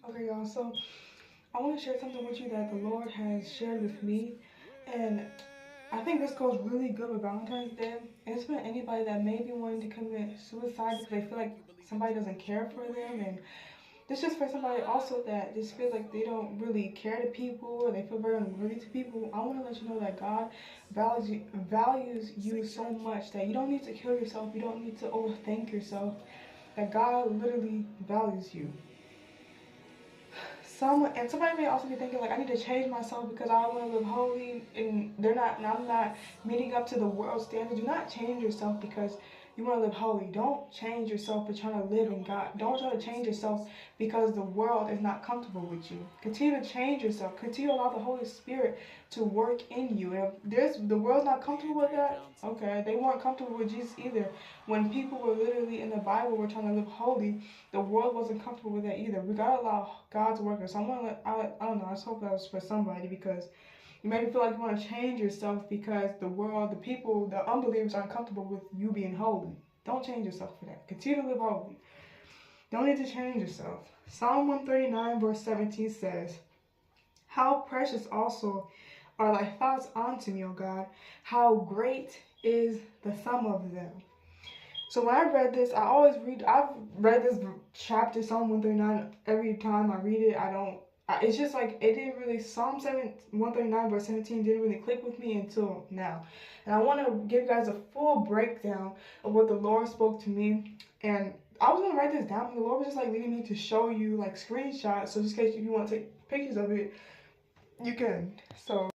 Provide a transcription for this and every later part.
Okay, y'all, so I want to share something with you that the Lord has shared with me, and I think this goes really good with Valentine's Day. And it's for anybody that may be wanting to commit suicide because they feel like somebody doesn't care for them, and this is for somebody also that just feels like they don't really care to people or they feel very unworthy to people. I want to let you know that God values you so much that you don't need to kill yourself, you don't need to overthink yourself, that God literally values you. Somebody may also be thinking like I need to change myself because I want to live holy, and I'm not meeting up to the world standard. Do not change yourself because you want to live holy. Don't change yourself for trying to live in God. Don't try to change yourself because the world is not comfortable with you. Continue to change yourself. Continue to allow the Holy Spirit to work in you. And if the world's not comfortable with that, okay, they weren't comfortable with Jesus either. When people were literally in the Bible were trying to live holy, the world wasn't comfortable with that either. We gotta allow God to work in us. I don't know, I just hope that was for somebody, because you maybe feel like you want to change yourself because the world, the people, the unbelievers aren't comfortable with you being holy. Don't change yourself for that. Continue to live holy. Don't need to change yourself. Psalm 139 verse 17 says, "How precious also are thy thoughts unto me, O God. How great is the sum of them." So when I read this, I've read this chapter, Psalm 139, every time I read it. It's just like, it didn't really, 139 verse 17 didn't really click with me until now. And I want to give you guys a full breakdown of what the Lord spoke to me. And I was going to write this down, but the Lord was just like leading me to show you like screenshots. So just in case if you want to take pictures of it, you can. So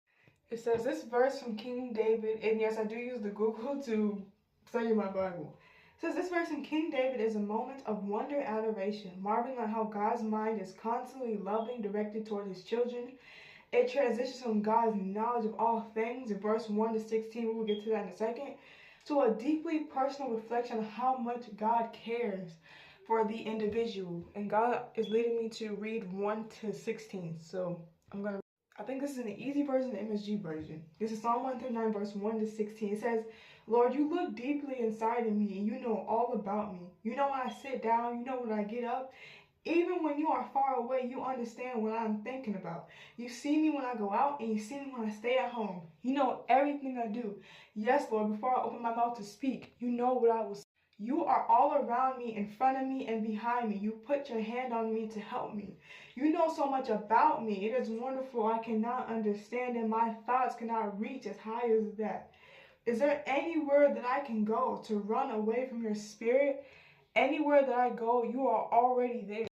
it says this verse from King David, and yes, I do use the Google to study my Bible. It says this verse in King David is a moment of wonder and adoration, marveling at how God's mind is constantly loving, directed toward his children. It transitions from God's knowledge of all things in verse 1 to 16, we will get to that in a second, to a deeply personal reflection on how much God cares for the individual. And God is leading me to read 1 to 16. So I think this is an easy version, the MSG version. This is Psalm 139, verse 1 to 16. It says, "Lord, you look deeply inside of me, and you know all about me. You know when I sit down, you know when I get up. Even when you are far away, you understand what I'm thinking about. You see me when I go out, and you see me when I stay at home. You know everything I do. Yes, Lord, before I open my mouth to speak, you know what I will say. You are all around me, in front of me, and behind me. You put your hand on me to help me. You know so much about me. It is wonderful. I cannot understand, and my thoughts cannot reach as high as that. Is there anywhere that I can go to run away from your spirit? Anywhere that I go, you are already there."